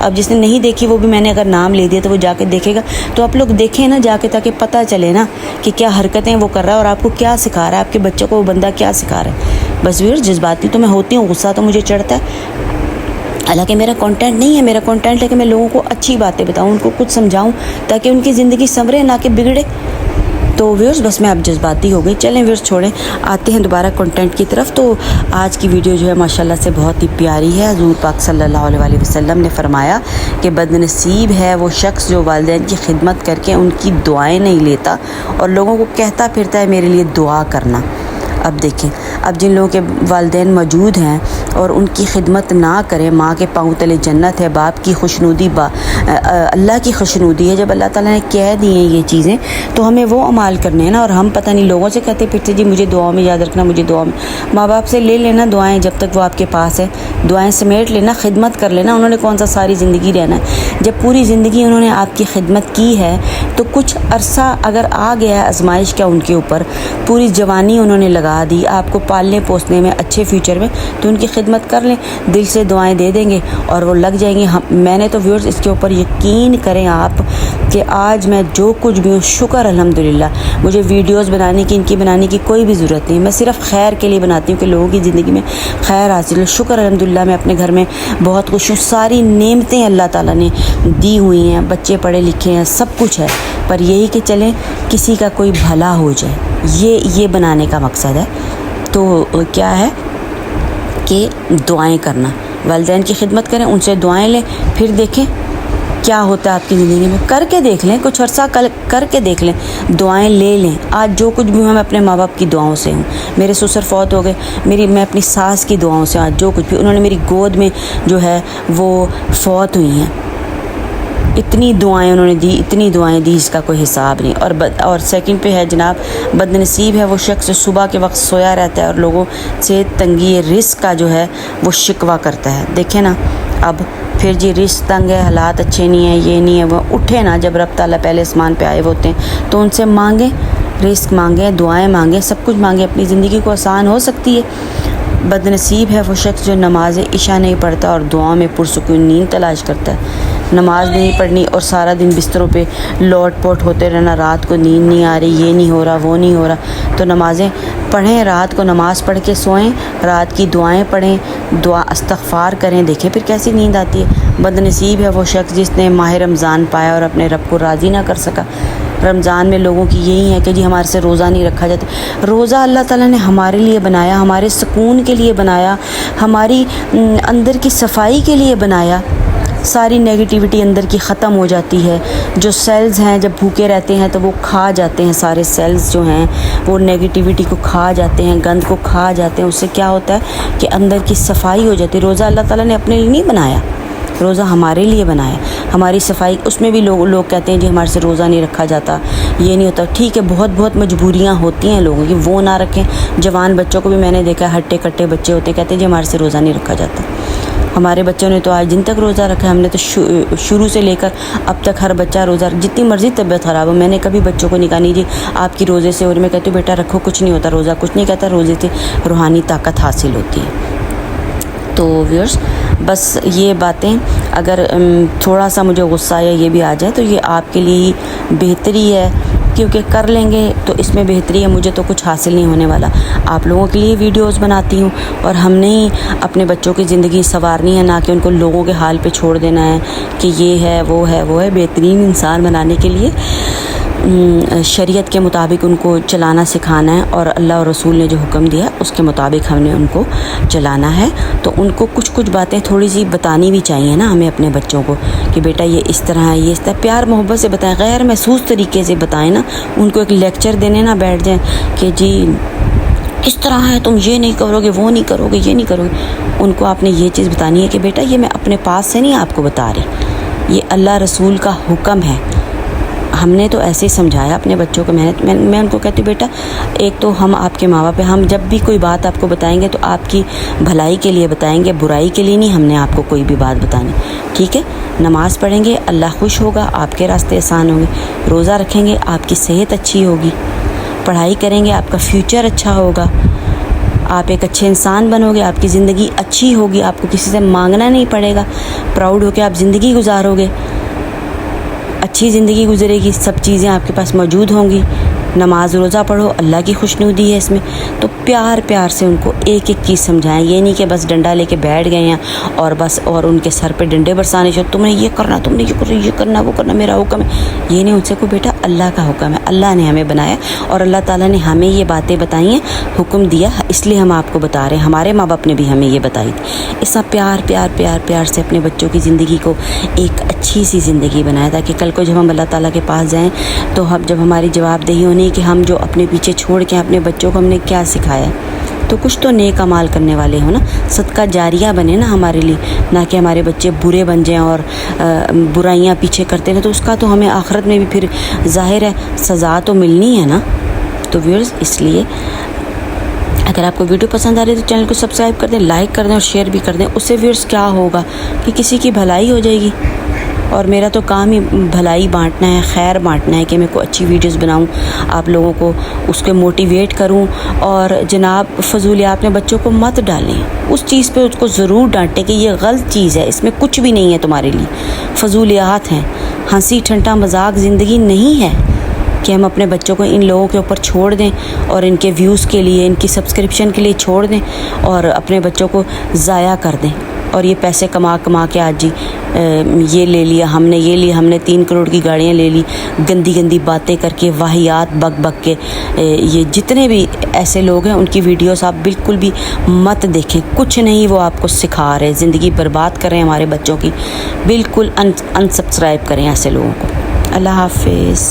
اب جس نے نہیں دیکھی وہ بھی میں نے اگر نام لے دیا تو وہ جا کے دیکھے گا. تو آپ لوگ دیکھیں نا جا کے, تاکہ پتہ چلے نا کہ کیا حرکتیں وہ کر رہا ہے اور آپ کو کیا سکھا رہا ہے, آپ کے بچوں کو وہ بندہ کیا سکھا رہا ہے. بس ویئرز جذباتی تو میں ہوتی ہوں, غصہ تو مجھے چڑھتا ہے. حالانکہ میرا کانٹینٹ نہیں ہے, میرا کانٹینٹ ہے کہ میں لوگوں کو اچھی باتیں بتاؤں, ان کو کچھ سمجھاؤں تاکہ ان کی زندگی سنورے نہ کہ بگڑے. تو ویورز بس میں اب جذباتی ہو گئی. چلیں ویورز چھوڑیں, آتے ہیں دوبارہ کنٹینٹ کی طرف. تو آج کی ویڈیو جو ہے ماشاءاللہ سے بہت ہی پیاری ہے. حضور پاک صلی اللہ علیہ وسلم نے فرمایا کہ بد نصیب ہے وہ شخص جو والدین کی خدمت کر کے ان کی دعائیں نہیں لیتا اور لوگوں کو کہتا پھرتا ہے میرے لیے دعا کرنا. اب دیکھیں, اب جن لوگوں کے والدین موجود ہیں اور ان کی خدمت نہ کریں, ماں کے پاؤں تلے جنت ہے, باپ کی خوشنودی اللہ کی خوشنودی ہے. جب اللہ تعالیٰ نے کہہ دی ہیں یہ چیزیں تو ہمیں وہ عمال کرنے ہیں نا. اور ہم پتہ نہیں لوگوں سے کہتے پھرتے جی مجھے دعاؤں میں یاد رکھنا, مجھے دعاؤں میں. ماں باپ سے لے لینا دعائیں جب تک وہ آپ کے پاس ہے, دعائیں سمیٹ لینا, خدمت کر لینا. انہوں نے کون سا ساری زندگی رہنا ہے. جب پوری زندگی انہوں نے آپ کی خدمت کی ہے تو کچھ عرصہ اگر آ گیا ہے آزمائش کا ان کے اوپر, پوری جوانی انہوں نے لگا دی آپ کو پالنے پوسنے میں, اچھے فیوچر میں, تو ان کی خدمت کر لیں, دل سے دعائیں دے دیں گے اور وہ لگ جائیں گے. میں نے تو ویورز اس کے اوپر یقین کریں آپ کہ آج میں جو کچھ بھی ہوں, شکر الحمدللہ. مجھے ویڈیوز بنانے کی, ان کی بنانے کی کوئی بھی ضرورت نہیں. میں صرف خیر کے لیے بناتی ہوں کہ لوگوں کی زندگی میں خیر حاصل ہو. شکر الحمدللہ میں اپنے گھر میں بہت خوش ہوں. ساری نعمتیں اللہ تعالیٰ نے دی ہوئی ہیں, بچے پڑھے لکھے ہیں, سب کچھ ہے. پر یہی کہ چلیں کسی کا کوئی بھلا ہو جائے, یہ بنانے کا مقصد ہے. تو کیا ہے کہ دعائیں کرنا, والدین کی خدمت کریں, ان سے دعائیں لیں, پھر دیکھیں کیا ہوتا ہے آپ کی زندگی میں. کر کے دیکھ لیں, کچھ عرصہ کر کے دیکھ لیں, دعائیں لے لیں. آج جو کچھ بھی ہوں میں اپنے ماں باپ کی دعاؤں سے ہوں. میرے سسر فوت ہو گئے, میں اپنی ساس کی دعاؤں سے آج جو کچھ بھی, انہوں نے میری گود میں جو ہے وہ فوت ہوئی ہیں. اتنی دعائیں انہوں نے دی, اتنی دعائیں دی اس کا کوئی حساب نہیں. اور سیکنڈ پہ ہے جناب, بد نصیب ہے وہ شخص جو صبح کے وقت سویا رہتا ہے اور لوگوں سے تنگی رزق کا جو ہے وہ شکوہ کرتا ہے. دیکھیں نا, اب پھر جی رزق تنگ ہے, حالات اچھے نہیں ہیں, یہ نہیں ہے, وہ اٹھے نا. جب رب تعالیٰ پہلے اسمان پہ آئے ہوتے ہیں تو ان سے مانگیں, رزق مانگیں, دعائیں مانگیں, سب کچھ مانگیں, اپنی زندگی کو آسان ہو سکتی ہے. بد نصیب ہے وہ شخص جو نماز عشاء نہیں پڑھتا اور دعاؤں میں پرسکون نیند تلاش کرتا ہے. نماز نہیں پڑھنی اور سارا دن بستروں پہ لوٹ پوٹ ہوتے رہنا, رات کو نیند نہیں آ رہی, یہ نہیں ہو رہا, وہ نہیں ہو رہا. تو نمازیں پڑھیں, رات کو نماز پڑھ کے سوئیں, رات کی دعائیں پڑھیں, دعا استغفار کریں, دیکھیں پھر کیسی نیند آتی ہے. بد نصیب ہے وہ شخص جس نے ماہ رمضان پایا اور اپنے رب کو راضی نہ کر سکا. رمضان میں لوگوں کی یہی ہے کہ جی ہمارے سے روزہ نہیں رکھا جاتا. روزہ اللہ تعالیٰ نے ہمارے لیے بنایا, ہمارے سکون کے لیے بنایا, ہماری اندر کی صفائی کے لیے بنایا. ساری نیگیٹیوٹی اندر کی ختم ہو جاتی ہے. جو سیلز ہیں جب بھوکے رہتے ہیں تو وہ کھا جاتے ہیں, سارے سیلز جو ہیں وہ نیگیٹیوٹی کو کھا جاتے ہیں, گند کو کھا جاتے ہیں. اس سے کیا ہوتا ہے کہ اندر کی صفائی ہو جاتی ہے. روزہ اللہ تعالیٰ نے اپنے لیے نہیں بنایا, روزہ ہمارے لیے بنایا, ہماری صفائی. اس میں بھی لوگ کہتے ہیں جی ہمارے سے روزہ نہیں رکھا جاتا, یہ نہیں ہوتا. ٹھیک ہے, بہت مجبوریاں ہوتی ہیں لوگوں کی, وہ نہ رکھیں. جوان بچوں کو بھی میں نے دیکھا, ہٹے کٹے بچے ہوتے, کہتے ہیں جی ہمارے سے روزہ نہیں رکھا جاتا. ہمارے بچوں نے تو آج دن تک روزہ رکھا ہے. ہم نے تو شروع سے لے کر اب تک ہر بچہ روزہ, جتنی مرضی طبیعت خراب ہو, میں نے کبھی بچوں کو نہیں کہا نہیں جی آپ کی روزے سے, اور میں کہتی ہوں بیٹا رکھو, کچھ نہیں ہوتا, روزہ کچھ نہیں کہتا, روزے سے روحانی طاقت حاصل ہوتی ہے. تو ویورز بس یہ باتیں اگر تھوڑا سا مجھے غصہ یا یہ بھی آ جائے تو یہ آپ کے لیے بہتری ہے, کیونکہ کر لیں گے تو اس میں بہتری ہے. مجھے تو کچھ حاصل نہیں ہونے والا, آپ لوگوں کے لیے ویڈیوز بناتی ہوں. اور ہم نے ہی اپنے بچوں کی زندگی سنوارنی ہے, نہ کہ ان کو لوگوں کے حال پہ چھوڑ دینا ہے کہ یہ ہے وہ ہے وہ ہے. بہترین انسان بنانے کے لیے شریعت کے مطابق ان کو چلانا سکھانا ہے, اور اللہ اور رسول نے جو حکم دیا اس کے مطابق ہم نے ان کو چلانا ہے. تو ان کو کچھ باتیں تھوڑی سی بتانی بھی چاہیے نا ہمیں اپنے بچوں کو, کہ بیٹا یہ اس طرح ہے, یہ اس طرح, پیار محبت سے بتائیں, غیر محسوس طریقے سے بتائیں نا. ان کو ایک لیکچر دینے نہ بیٹھ جائیں کہ جی اس طرح ہے, تم یہ نہیں کرو گے, وہ نہیں کرو گے, یہ نہیں کرو گے. ان کو آپ نے یہ چیز بتانی ہے کہ بیٹا یہ میں اپنے پاس سے نہیں آپ کو بتا رہی, یہ اللہ رسول کا حکم ہے. ہم نے تو ایسے ہی سمجھایا اپنے بچوں کو. میں ان کو کہتی ہوں بیٹا ایک تو ہم آپ کے ماں باپ ہیں, ہم جب بھی کوئی بات آپ کو بتائیں گے تو آپ کی بھلائی کے لیے بتائیں گے, برائی کے لیے نہیں. ہم نے آپ کو کوئی بھی بات بتانی, ٹھیک ہے. نماز پڑھیں گے اللہ خوش ہوگا, آپ کے راستے آسان ہوں گے. روزہ رکھیں گے آپ کی صحت اچھی ہوگی. پڑھائی کریں گے آپ کا فیوچر اچھا ہوگا. آپ ایک اچھے انسان بنو گے, آپ کی زندگی اچھی ہوگی, آپ کو کسی سے مانگنا نہیں پڑے گا, پراؤڈ ہو کے آپ زندگی گزارو گے, اچھی زندگی گزرے گی, سب چیزیں آپ کے پاس موجود ہوں گی. نماز روزہ پڑھو, اللہ کی خوشنودی ہے اس میں. تو پیار پیار سے ان کو ایک ایک چیز سمجھائیں. یہ نہیں کہ بس ڈنڈا لے کے بیٹھ گئے ہیں اور بس اور ان کے سر پہ ڈنڈے برسانے چاہو, تم نے یہ کرنا, تم نے یہ کرنا, وہ کرنا, میرا حکم ہے. یہ نہیں, ان سے کو بیٹا اللہ کا حکم ہے, اللہ نے ہمیں بنایا اور اللہ تعالیٰ نے ہمیں یہ باتیں بتائی ہیں, حکم دیا, اس لیے ہم آپ کو بتا رہے ہیں. ہمارے ماں باپ نے بھی ہمیں یہ بتائی تھی. اس طرح پیار پیار پیار پیار سے اپنے بچوں کی زندگی کو ایک اچھی سی زندگی بنایا, تاکہ کل کو جب ہم اللہ تعالیٰ کے پاس جائیں تو جب ہماری جواب دہی ہونی کہ ہم جو اپنے پیچھے چھوڑ کے اپنے بچوں کو ہم نے کیا سکھایا, تو کچھ تو نیک اعمال کرنے والے ہوں نا, صدقہ جاریہ بنے نا ہمارے لیے, نہ کہ ہمارے بچے برے بن جائیں اور برائیاں پیچھے کرتے رہیں. تو اس کا تو ہمیں آخرت میں بھی پھر ظاہر ہے سزا تو ملنی ہے نا. تو ویورز, اس لیے اگر آپ کو ویڈیو پسند آ رہی ہے تو چینل کو سبسکرائب کر دیں, لائک کر دیں اور شیئر بھی کر دیں. اس سے ویورز کیا ہوگا کہ کسی کی بھلائی ہو جائے گی, اور میرا تو کام ہی بھلائی بانٹنا ہے, خیر بانٹنا ہے, کہ میں کوئی اچھی ویڈیوز بناؤں, آپ لوگوں کو اس کو موٹیویٹ کروں. اور جناب فضولیات میں بچوں کو مت ڈالیں, اس چیز پہ اس کو ضرور ڈانٹیں کہ یہ غلط چیز ہے, اس میں کچھ بھی نہیں ہے تمہارے لیے, فضولیات ہیں. ہنسی ٹھنڈا مذاق زندگی نہیں ہے کہ ہم اپنے بچوں کو ان لوگوں کے اوپر چھوڑ دیں اور ان کے ویوز کے لیے, ان کی سبسکرپشن کے لیے چھوڑ دیں اور اپنے بچوں کو ضائع کر دیں. اور یہ پیسے کما کے آج جی یہ لے لیا ہم نے, یہ لیا ہم نے, 3 کروڑ کی گاڑیاں لے لی, گندی گندی باتیں کر کے, واہیات بک بک کے. یہ جتنے بھی ایسے لوگ ہیں ان کی ویڈیوز آپ بالکل بھی مت دیکھیں, کچھ نہیں وہ آپ کو سکھا رہے, زندگی برباد کر رہے ہیں ہمارے بچوں کی. بالکل ان سبسکرائب کریں ایسے لوگوں کو. اللہ حافظ.